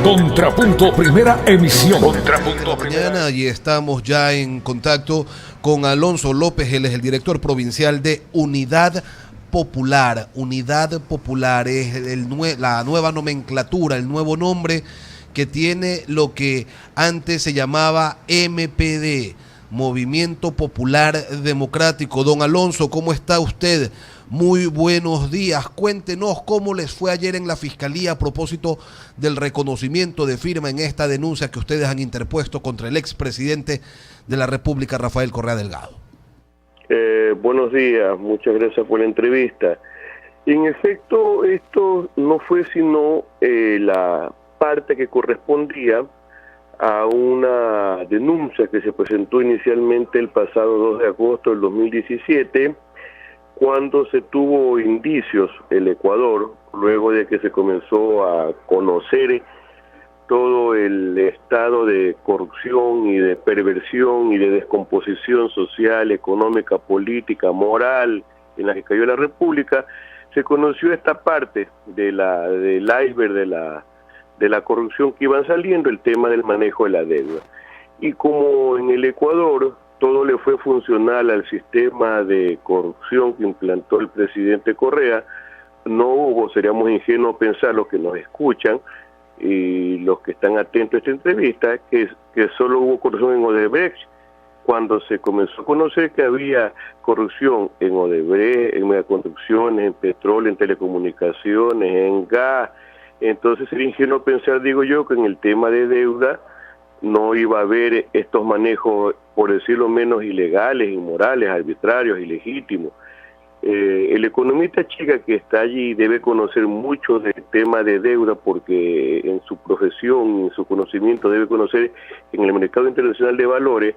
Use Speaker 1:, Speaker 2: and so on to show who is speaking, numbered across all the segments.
Speaker 1: Contrapunto Primera Emisión. Contrapunto
Speaker 2: Mañana y estamos ya en contacto con Alonso López, él es el director provincial de Unidad Popular. Unidad Popular es la nueva nomenclatura, el nuevo nombre que tiene lo que antes se llamaba MPD, Movimiento Popular Democrático. Don Alonso, ¿cómo está usted? Muy buenos días. Cuéntenos cómo les fue ayer en la Fiscalía a propósito del reconocimiento de firma en esta denuncia que ustedes han interpuesto contra el expresidente de la República, Rafael Correa Delgado.
Speaker 3: Buenos días, muchas gracias por la entrevista. En efecto, esto no fue sino la parte que correspondía a una denuncia que se presentó inicialmente el pasado 2 de agosto del 2017, cuando se tuvo indicios el Ecuador, luego de que se comenzó a conocer todo el estado de corrupción y de perversión y de descomposición social, económica, política, moral en la que cayó la República, se conoció esta parte del iceberg de la corrupción que iban saliendo, el tema del manejo de la deuda. Y como en el Ecuador todo le fue funcional al sistema de corrupción que implantó el presidente Correa, no hubo, seríamos ingenuos pensar los que nos escuchan y los que están atentos a esta entrevista, que solo hubo corrupción en Odebrecht, cuando se comenzó a conocer que había corrupción en Odebrecht, en megaconstrucciones, en petróleo, en telecomunicaciones, en gas. Entonces sería ingenuo pensar, digo yo, que en el tema de deuda no iba a haber estos manejos, por decirlo menos, ilegales, inmorales, arbitrarios, ilegítimos. El economista chica que está allí debe conocer mucho del tema de deuda, porque en su profesión, en su conocimiento, debe conocer en el mercado internacional de valores,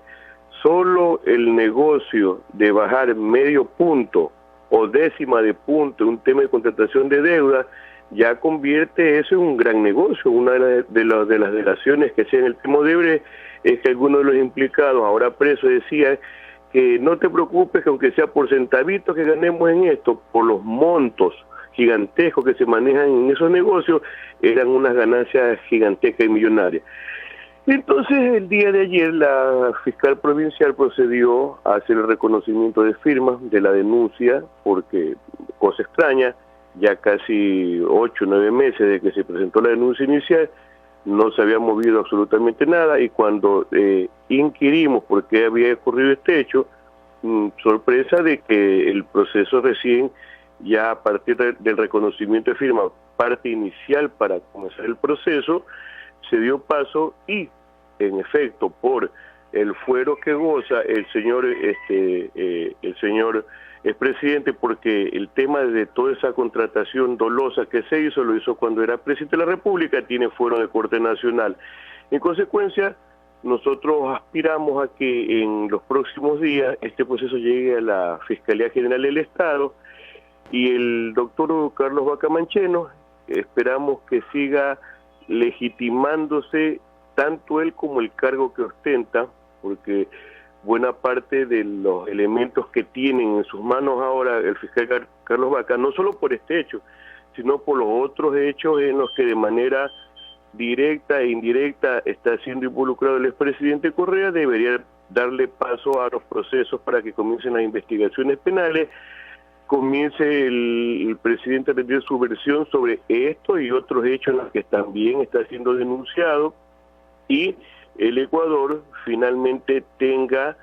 Speaker 3: solo el negocio de bajar medio punto o décima de punto en un tema de contratación de deuda ya convierte eso en un gran negocio. Una de las delaciones que hacían el tema Odebrecht es que algunos de los implicados, ahora presos, decían que no te preocupes, que aunque sea por centavitos que ganemos en esto, por los montos gigantescos que se manejan en esos negocios, eran unas ganancias gigantescas y millonarias. Entonces, el día de ayer, la fiscal provincial procedió a hacer el reconocimiento de firmas de la denuncia, porque, cosa extraña, ya casi 8 o 9 meses de que se presentó la denuncia inicial, no se había movido absolutamente nada, y cuando inquirimos por qué había ocurrido este hecho, sorpresa de que el proceso recién, ya a partir del reconocimiento de firma, parte inicial para comenzar el proceso, se dio paso y, en efecto, por el fuero que goza el señor expresidente, porque el tema de toda esa contratación dolosa que se hizo, lo hizo cuando era presidente de la República, tiene fuero de corte nacional. En consecuencia, nosotros aspiramos a que en los próximos días este proceso llegue a la Fiscalía General del Estado, y el doctor Carlos Bacamancheno, esperamos que siga legitimándose tanto él como el cargo que ostenta, porque buena parte de los elementos que tienen en sus manos ahora el fiscal Carlos Baca, no solo por este hecho, sino por los otros hechos en los que de manera directa e indirecta está siendo involucrado el expresidente Correa, debería darle paso a los procesos para que comiencen las investigaciones penales, comience el presidente a rendir su versión sobre esto y otros hechos en los que también está siendo denunciado, y el Ecuador finalmente tenga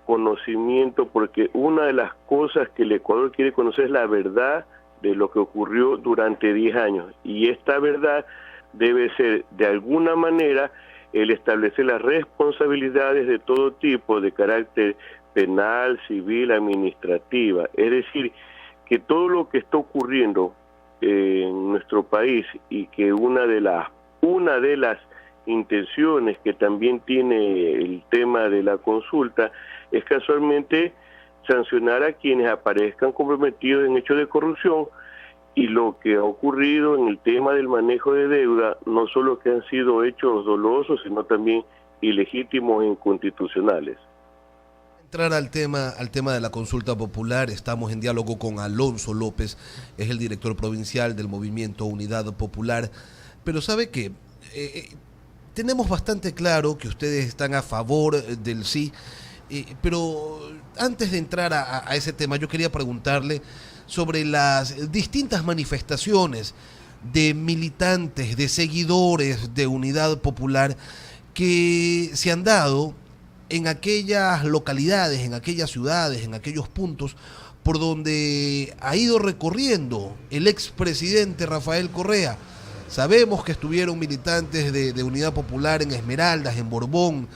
Speaker 3: conocimiento, porque una de las cosas que el Ecuador quiere conocer es la verdad de lo que ocurrió durante 10 años, y esta verdad debe ser de alguna manera el establecer las responsabilidades de todo tipo, de carácter penal, civil, administrativa, es decir, que todo lo que está ocurriendo en nuestro país, y que una de las intenciones que también tiene el tema de la consulta es casualmente sancionar a quienes aparezcan comprometidos en hechos de corrupción, y lo que ha ocurrido en el tema del manejo de deuda, no solo que han sido hechos dolosos, sino también ilegítimos e inconstitucionales.
Speaker 2: Entrar al tema de la consulta popular, estamos en diálogo con Alonso López, es el director provincial del Movimiento Unidad Popular, pero sabe que tenemos bastante claro que ustedes están a favor del sí, pero antes de entrar a ese tema, yo quería preguntarle sobre las distintas manifestaciones de militantes, de seguidores de Unidad Popular que se han dado en aquellas localidades, en aquellas ciudades, en aquellos puntos por donde ha ido recorriendo el expresidente Rafael Correa. Sabemos que estuvieron militantes de Unidad Popular en Esmeraldas, en Borbón,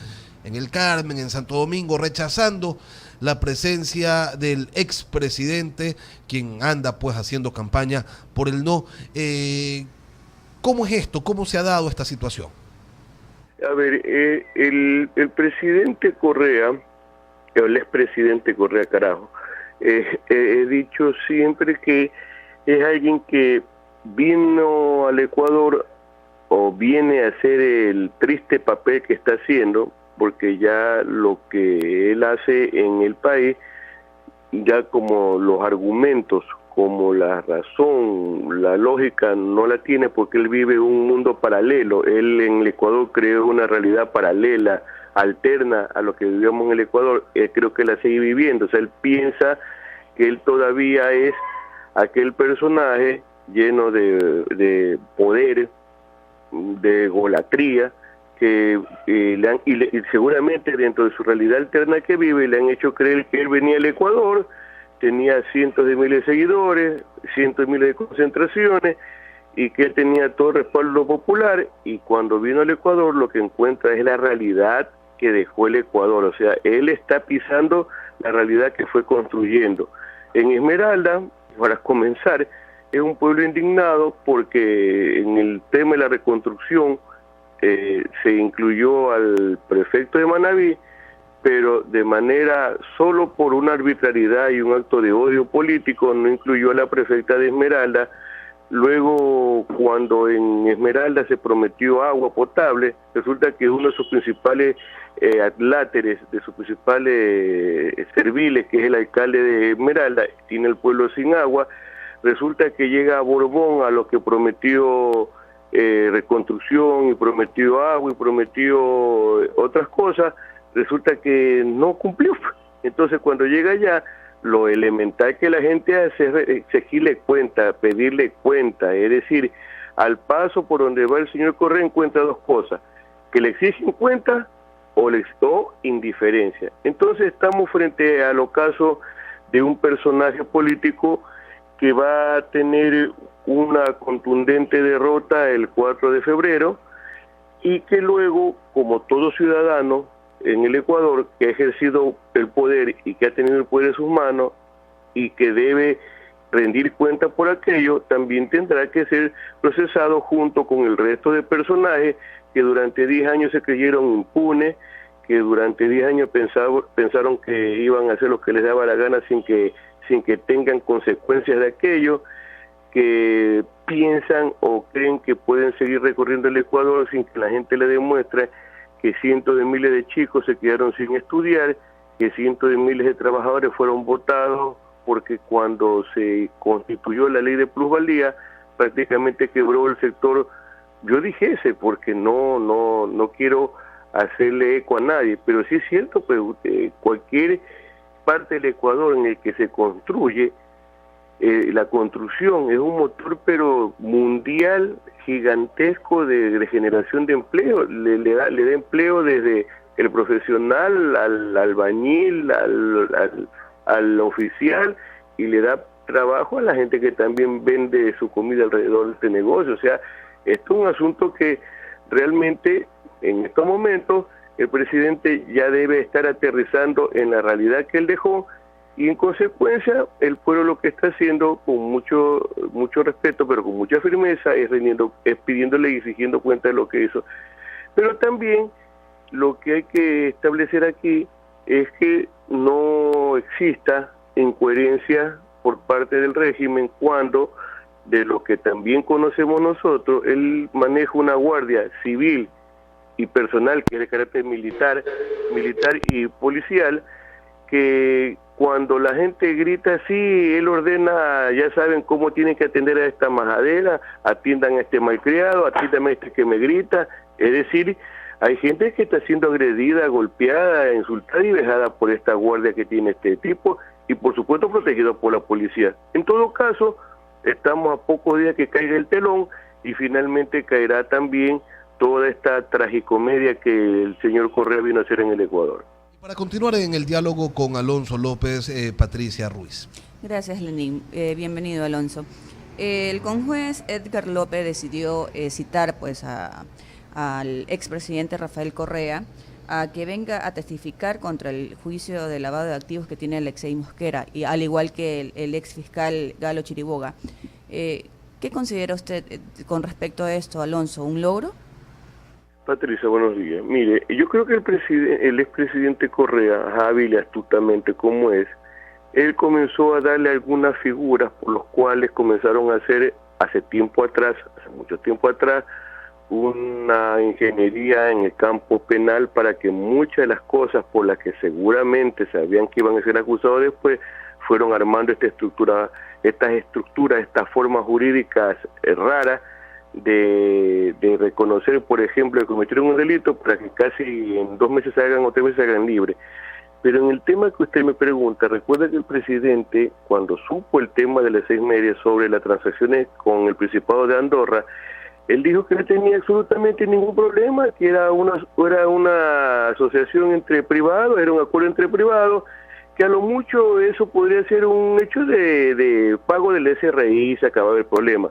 Speaker 2: en El Carmen, en Santo Domingo, rechazando la presencia del expresidente, quien anda pues haciendo campaña por el no. ¿Cómo es esto? ¿Cómo se ha dado esta situación?
Speaker 3: A ver, el presidente Correa, el expresidente Correa, carajo, he dicho siempre que es alguien que vino al Ecuador o viene a hacer el triste papel que está haciendo, porque ya lo que él hace en el país, ya como los argumentos, como la razón, la lógica no la tiene, porque él vive un mundo paralelo. Él en el Ecuador creó una realidad paralela, alterna a lo que vivíamos en el Ecuador. Creo que la sigue viviendo. O sea, él piensa que él todavía es aquel personaje lleno de poder, de golatría, que y seguramente dentro de su realidad alterna que vive le han hecho creer que él venía al Ecuador, tenía cientos de miles de seguidores, cientos de miles de concentraciones, y que él tenía todo el respaldo popular, y cuando vino al Ecuador lo que encuentra es la realidad que dejó el Ecuador. O sea, él está pisando la realidad que fue construyendo. En Esmeralda, para comenzar, es un pueblo indignado porque en el tema de la reconstrucción se incluyó al prefecto de Manabí, pero de manera solo por una arbitrariedad y un acto de odio político no incluyó a la prefecta de Esmeralda. Luego, cuando en Esmeralda se prometió agua potable, resulta que uno de sus principales adláteres, de sus principales serviles, que es el alcalde de Esmeralda, tiene el pueblo sin agua. Resulta que llega a Borbón, a lo que prometió reconstrucción y prometió agua y prometió otras cosas, resulta que no cumplió. Entonces cuando llega allá, lo elemental que la gente hace es exigirle cuenta, pedirle cuenta, es decir, al paso por donde va el señor Correa encuentra dos cosas: que le exigen cuenta o indiferencia. Entonces estamos frente al ocaso de un personaje político que va a tener una contundente derrota el 4 de febrero y que luego, como todo ciudadano en el Ecuador que ha ejercido el poder y que ha tenido el poder en sus manos y que debe rendir cuenta por aquello, también tendrá que ser procesado junto con el resto de personajes que durante 10 años se creyeron impunes, que durante 10 años pensaron que iban a hacer lo que les daba la gana sin que tengan consecuencias de aquello, que piensan o creen que pueden seguir recorriendo el Ecuador sin que la gente le demuestre que cientos de miles de chicos se quedaron sin estudiar, que cientos de miles de trabajadores fueron votados porque cuando se constituyó la ley de plusvalía prácticamente quebró el sector. Yo dije ese porque no quiero hacerle eco a nadie, pero sí es cierto, pues cualquier parte del Ecuador en el que se construye, la construcción es un motor pero mundial gigantesco de generación de empleo, le da empleo desde el profesional al albañil, al oficial, y le da trabajo a la gente que también vende su comida alrededor de este negocio. O sea, esto es un asunto que realmente en estos momentos el presidente ya debe estar aterrizando en la realidad que él dejó, y en consecuencia el pueblo lo que está haciendo con mucho respeto, pero con mucha firmeza, es pidiéndole y exigiendo cuenta de lo que hizo. Pero también lo que hay que establecer aquí es que no exista incoherencia por parte del régimen cuando, de lo que también conocemos nosotros, él maneja una guardia civil y personal que es de carácter militar y policial, que cuando la gente grita así, él ordena, ya saben cómo tienen que atender a esta majadera, atiendan a este malcriado, atiendan a este que me grita. Es decir, hay gente que está siendo agredida, golpeada, insultada y vejada por esta guardia que tiene este tipo y por supuesto protegido por la policía. En todo caso, estamos a pocos días que caiga el telón y finalmente caerá también toda esta tragicomedia que el señor Correa vino a hacer en el Ecuador.
Speaker 2: Para continuar en el diálogo con Alonso López, Patricia Ruiz.
Speaker 4: Gracias, Lenín. Bienvenido, Alonso. El conjuez Edgar López decidió citar pues al expresidente Rafael Correa a que venga a testificar contra el juicio de lavado de activos que tiene Alexei Mosquera, y al igual que el exfiscal Galo Chiriboga. ¿Qué considera usted con respecto a esto, Alonso? ¿Un logro?
Speaker 3: Patricia, buenos días. Mire, yo creo que el expresidente Correa, hábil y astutamente como es, él comenzó a darle algunas figuras por los cuales comenzaron a hacer hace mucho tiempo atrás, una ingeniería en el campo penal para que muchas de las cosas por las que seguramente sabían que iban a ser acusados después, fueron armando estas estructuras, estas formas jurídicas raras de reconocer, por ejemplo, que cometieron un delito para que casi en 2 meses salgan o 3 meses salgan libres. Pero en el tema que usted me pregunta, recuerda que el presidente, cuando supo el tema de las 6 medias sobre las transacciones con el Principado de Andorra, él dijo que no tenía absolutamente ningún problema, que era una asociación entre privados, era un acuerdo entre privados, que a lo mucho eso podría ser un hecho de pago del SRI y se acababa el problema.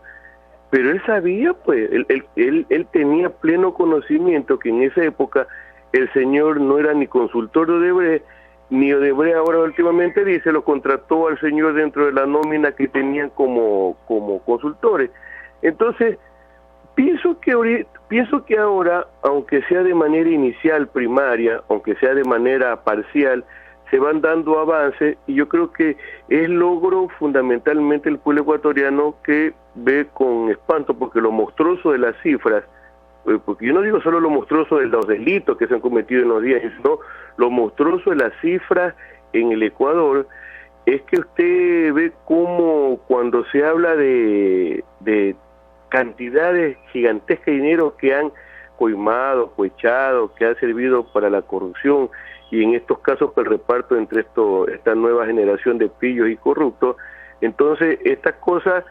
Speaker 3: Pero él sabía, pues, él tenía pleno conocimiento que en esa época el señor no era ni consultor de Odebrecht, ni Odebrecht ahora últimamente dice, lo contrató al señor dentro de la nómina que tenían como consultores. Entonces, pienso que ahora, aunque sea de manera inicial, primaria, aunque sea de manera parcial, se van dando avances y yo creo que es logro fundamentalmente el pueblo ecuatoriano que ve con espanto, porque lo monstruoso de las cifras, porque yo no digo solo lo monstruoso de los delitos que se han cometido en los días, sino lo monstruoso de las cifras en el Ecuador, es que usted ve cómo cuando se habla de cantidades gigantescas de dinero que han coimado, cohechado, que ha servido para la corrupción, y en estos casos el reparto entre esta nueva generación de pillos y corruptos. Entonces, estas cosas,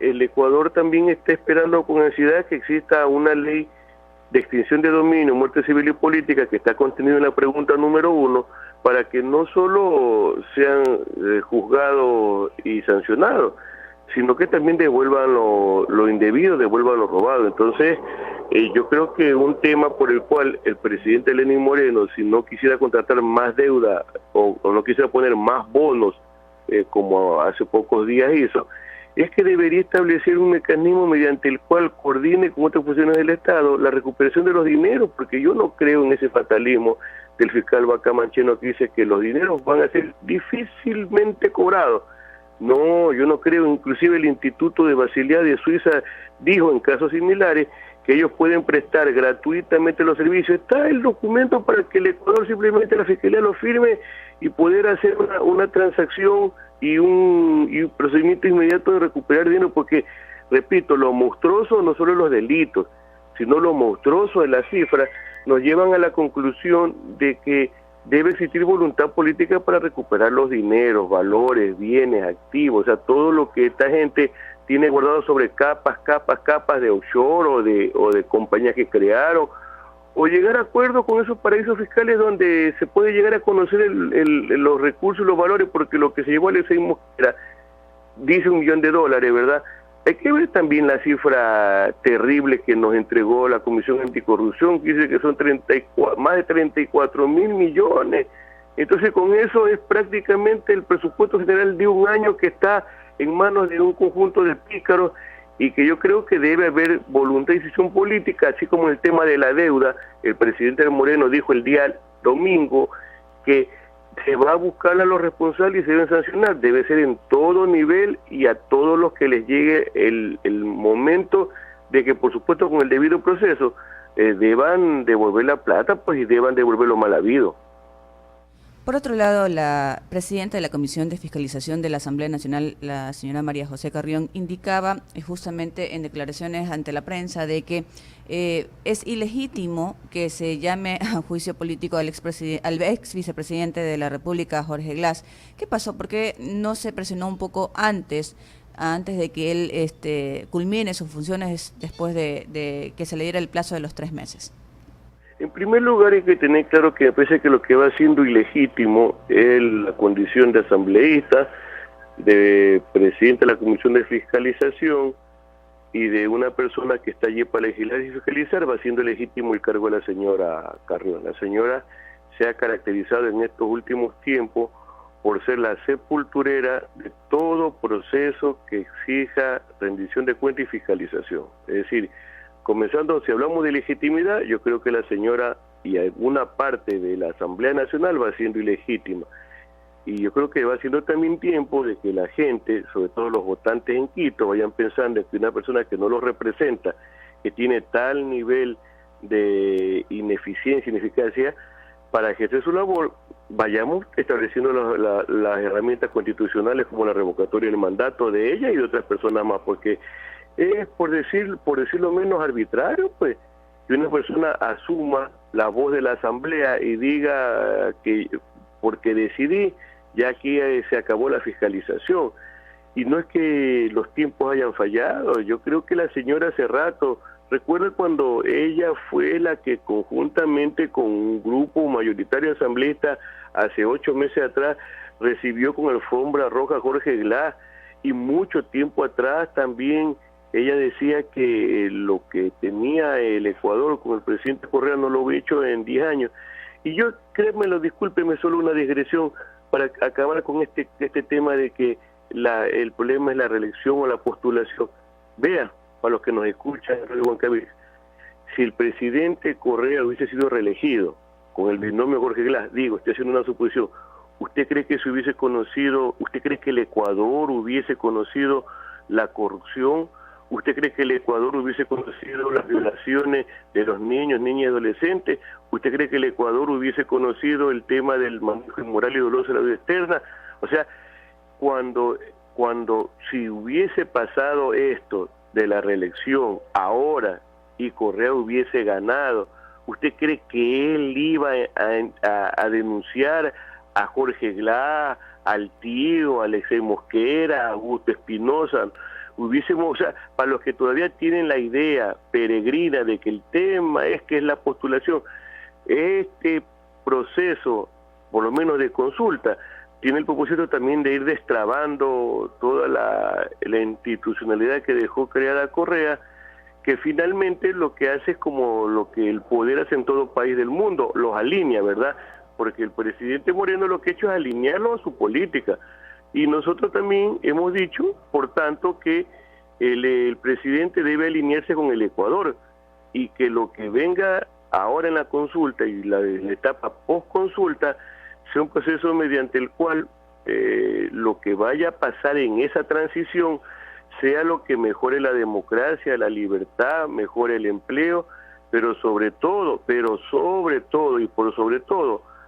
Speaker 3: el Ecuador también está esperando con ansiedad que exista una ley de extinción de dominio, muerte civil y política, que está contenida en la pregunta número 1, para que no solo sean juzgados y sancionados, sino que también devuelvan lo indebido, devuelvan lo robado. Entonces, yo creo que un tema por el cual el presidente Lenín Moreno, si no quisiera contratar más deuda o no quisiera poner más bonos, como hace pocos días hizo, es que debería establecer un mecanismo mediante el cual coordine con otras funciones del Estado la recuperación de los dineros, porque yo no creo en ese fatalismo del fiscal Bacamancheno que dice que los dineros van a ser difícilmente cobrados. No, yo no creo. Inclusive el Instituto de Basilea de Suiza dijo en casos similares que ellos pueden prestar gratuitamente los servicios. Está el documento para que el Ecuador simplemente la Fiscalía lo firme y poder hacer una transacción y un procedimiento inmediato de recuperar dinero, porque, repito, lo monstruoso no solo los delitos, sino lo monstruoso de las cifras nos llevan a la conclusión de que debe existir voluntad política para recuperar los dineros, valores, bienes, activos, o sea, todo lo que esta gente tiene guardado sobre capas de offshore o de compañías que crearon, o llegar a acuerdos con esos paraísos fiscales donde se puede llegar a conocer los recursos y los valores, porque lo que se llevó Alexei Mosquera dice $1 millón, ¿verdad? Hay que ver también la cifra terrible que nos entregó la Comisión Anticorrupción, que dice que son más de 34 mil millones. Entonces, con eso es prácticamente el presupuesto general de un año que está en manos de un conjunto de pícaros, y que yo creo que debe haber voluntad y decisión política, así como el tema de la deuda. El presidente Moreno dijo el día domingo que se va a buscar a los responsables y se deben sancionar. Debe ser en todo nivel y a todos los que les llegue el momento de que, por supuesto, con el debido proceso, deban devolver la plata, pues, y deban devolver lo mal habido.
Speaker 4: Por otro lado, la presidenta de la Comisión de Fiscalización de la Asamblea Nacional, la señora María José Carrión, indicaba justamente en declaraciones ante la prensa de que es ilegítimo que se llame a juicio político al ex vicepresidente de la República, Jorge Glass. ¿Qué pasó? ¿Por qué no se presionó un poco antes de que él culmine sus funciones después de que se le diera el plazo de los 3 meses?
Speaker 3: En primer lugar hay que tener claro que me parece que lo que va siendo ilegítimo es la condición de asambleísta, de presidente de la Comisión de Fiscalización y de una persona que está allí para legislar y fiscalizar, va siendo legítimo el cargo de la señora Carrión. La señora se ha caracterizado en estos últimos tiempos por ser la sepulturera de todo proceso que exija rendición de cuentas y fiscalización. Es decir, comenzando, si hablamos de legitimidad, yo creo que la señora y alguna parte de la Asamblea Nacional va siendo ilegítima. Y yo creo que va siendo también tiempo de que la gente, sobre todo los votantes en Quito, vayan pensando que una persona que no los representa, que tiene tal nivel de ineficiencia, ineficacia, para ejercer su labor, vayamos estableciendo las herramientas constitucionales como la revocatoria del mandato de ella y de otras personas más, porque es, por decirlo menos arbitrario, pues, que una persona asuma la voz de la Asamblea y diga que porque decidí, ya aquí se acabó la fiscalización. Y no es que los tiempos hayan fallado, yo creo que la señora hace rato, recuerda cuando ella fue la que conjuntamente con un grupo mayoritario asambleísta hace 8 meses atrás recibió con alfombra roja a Jorge Glass, y mucho tiempo atrás también ella decía que lo que tenía el Ecuador con el presidente Correa no lo había hecho en 10 años. Y yo, créemelo, discúlpeme, solo una digresión para acabar con este tema de que el problema es la reelección o la postulación. Vea, para los que nos escuchan, si el presidente Correa hubiese sido reelegido con el binomio Jorge Glass, estoy haciendo una suposición, ¿usted cree que se hubiese conocido, usted cree que el Ecuador hubiese conocido la corrupción? ¿Usted cree que el Ecuador hubiese conocido las violaciones de los niños, niñas y adolescentes? ¿Usted cree que el Ecuador hubiese conocido el tema del manejo inmoral y doloso de la vida externa? O sea, si hubiese pasado esto de la reelección ahora y Correa hubiese ganado, ¿usted cree que él iba a denunciar a Jorge Glass, al tío, a Alexei Mosquera, a Augusto Espinosa? O sea, para los que todavía tienen la idea peregrina de que el tema es la postulación, este proceso, por lo menos de consulta, tiene el propósito también de ir destrabando toda la institucionalidad que dejó creada Correa, que finalmente lo que hace es como lo que el poder hace en todo país del mundo, los alinea, ¿verdad? Porque el presidente Moreno lo que ha hecho es alinearlo a su política. Y nosotros también hemos dicho, por tanto, que el presidente debe alinearse con el Ecuador y que lo que venga ahora en la consulta y la etapa post-consulta sea un proceso mediante el cual lo que vaya a pasar en esa transición sea lo que mejore la democracia, la libertad, mejore el empleo, pero sobre todo,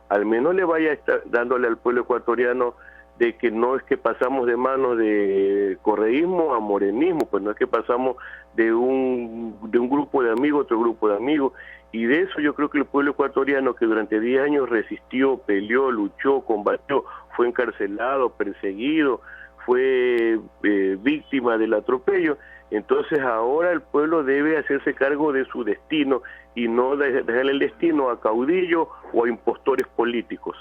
Speaker 3: al menos le vaya a estar dándole al pueblo ecuatoriano de que no es que pasamos de manos de correísmo a morenismo, pues no es que pasamos de un grupo de amigos a otro grupo de amigos, y de eso yo creo que el pueblo ecuatoriano, que durante 10 años resistió, peleó, luchó, combatió, fue encarcelado, perseguido, fue víctima del atropello, entonces ahora el pueblo debe hacerse cargo de su destino y no dejarle el destino a caudillos o a impostores políticos.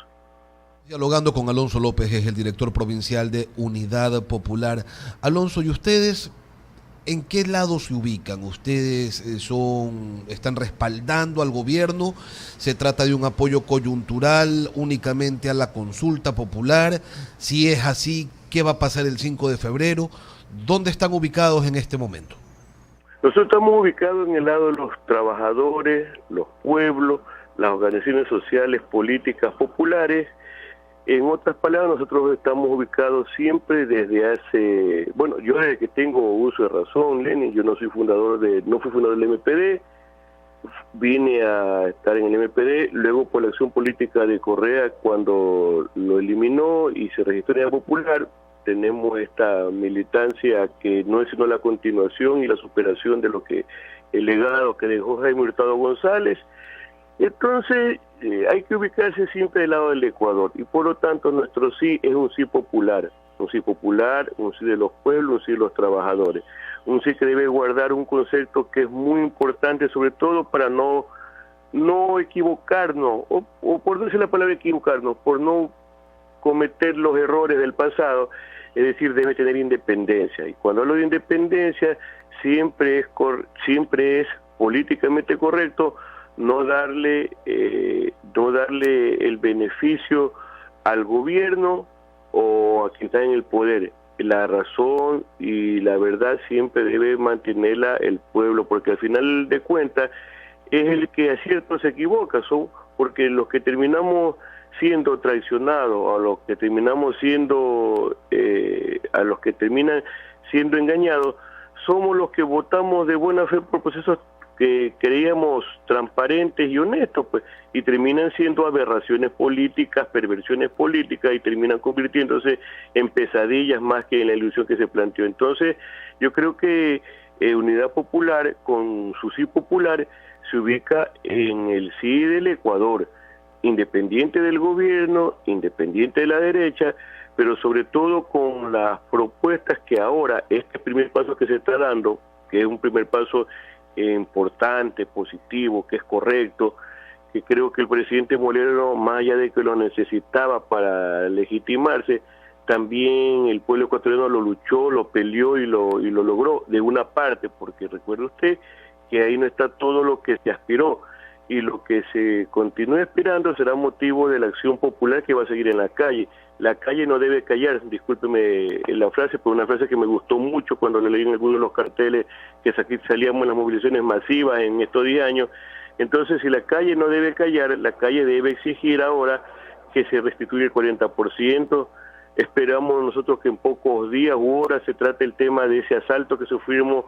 Speaker 2: Dialogando con Alonso López, es el director provincial de Unidad Popular. Alonso, ¿y ustedes en qué lado se ubican? ¿Ustedes están respaldando al gobierno? ¿Se trata de un apoyo coyuntural únicamente a la consulta popular? Si es así, ¿qué va a pasar el 5 de febrero? ¿Dónde están ubicados en este momento?
Speaker 3: Nosotros estamos ubicados en el lado de los trabajadores, los pueblos, las organizaciones sociales, políticas, populares. En otras palabras, nosotros estamos ubicados siempre desde hace, yo desde que tengo uso de razón, Lenin, yo no fui fundador del MPD, vine a estar en el MPD, luego por la acción política de Correa, cuando lo eliminó y se registró en Unidad Popular, tenemos esta militancia que no es sino la continuación y la superación de lo que el legado que dejó Jaime Hurtado González. Entonces hay que ubicarse siempre del lado del Ecuador, y por lo tanto nuestro sí es un sí popular, un sí de los pueblos, un sí de los trabajadores, un sí que debe guardar un concepto que es muy importante, sobre todo para no equivocarnos, o por no decir la palabra equivocarnos, por no cometer los errores del pasado, es decir, debe tener independencia. Y cuando hablo de independencia, siempre es políticamente correcto no darle el beneficio al gobierno o a quien está en el poder. La razón y la verdad siempre debe mantenerla el pueblo, porque al final de cuentas es el que acierta o se equivoca, porque los que terminamos siendo traicionados, a los que terminan siendo engañados, somos los que votamos de buena fe por procesos que creíamos transparentes y honestos, pues, y terminan siendo aberraciones políticas, perversiones políticas, y terminan convirtiéndose en pesadillas más que en la ilusión que se planteó. Entonces, yo creo que Unidad Popular, con su sí popular, se ubica en el sí del Ecuador, independiente del gobierno, independiente de la derecha, pero sobre todo con las propuestas que ahora, este primer paso que se está dando, que es un primer paso importante, positivo, que es correcto, que creo que el presidente Molero, más allá de que lo necesitaba para legitimarse, también el pueblo ecuatoriano lo luchó, lo peleó y lo logró de una parte, porque recuerde usted que ahí no está todo lo que se aspiró, y lo que se continúe esperando será motivo de la acción popular que va a seguir en la calle. La calle no debe callar, discúlpeme la frase, pero una frase que me gustó mucho cuando le leí en algunos de los carteles que salíamos en las movilizaciones masivas en estos 10 años. Entonces, si la calle no debe callar, la calle debe exigir ahora que se restituya el 40%. Esperamos nosotros que en pocos días u horas se trate el tema de ese asalto que sufrimos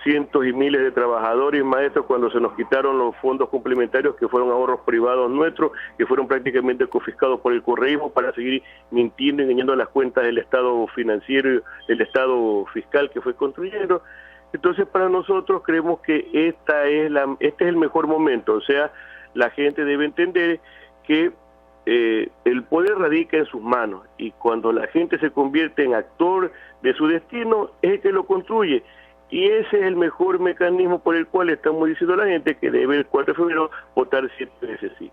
Speaker 3: cientos y miles de trabajadores, maestros, cuando se nos quitaron los fondos complementarios que fueron ahorros privados nuestros, que fueron prácticamente confiscados por el correísmo para seguir mintiendo y engañando las cuentas del Estado financiero, del Estado fiscal que fue construyendo. Entonces, para nosotros creemos que este es el mejor momento. O sea, la gente debe entender que el poder radica en sus manos, y cuando la gente se convierte en actor de su destino, es el que lo construye. Y ese es el mejor mecanismo por el cual estamos diciendo a la gente que debe el 4 de febrero votar 7 veces sí.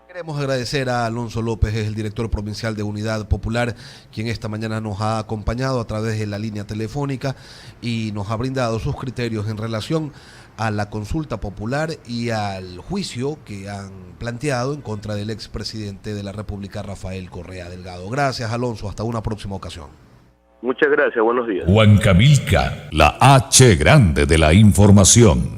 Speaker 2: Queremos agradecer a Alonso López, es el director provincial de Unidad Popular, quien esta mañana nos ha acompañado a través de la línea telefónica y nos ha brindado sus criterios en relación a la consulta popular y al juicio que han planteado en contra del expresidente de la República, Rafael Correa Delgado. Gracias, Alonso, hasta una próxima ocasión.
Speaker 3: Muchas gracias, buenos días.
Speaker 1: Huancavelica, la H grande de la información.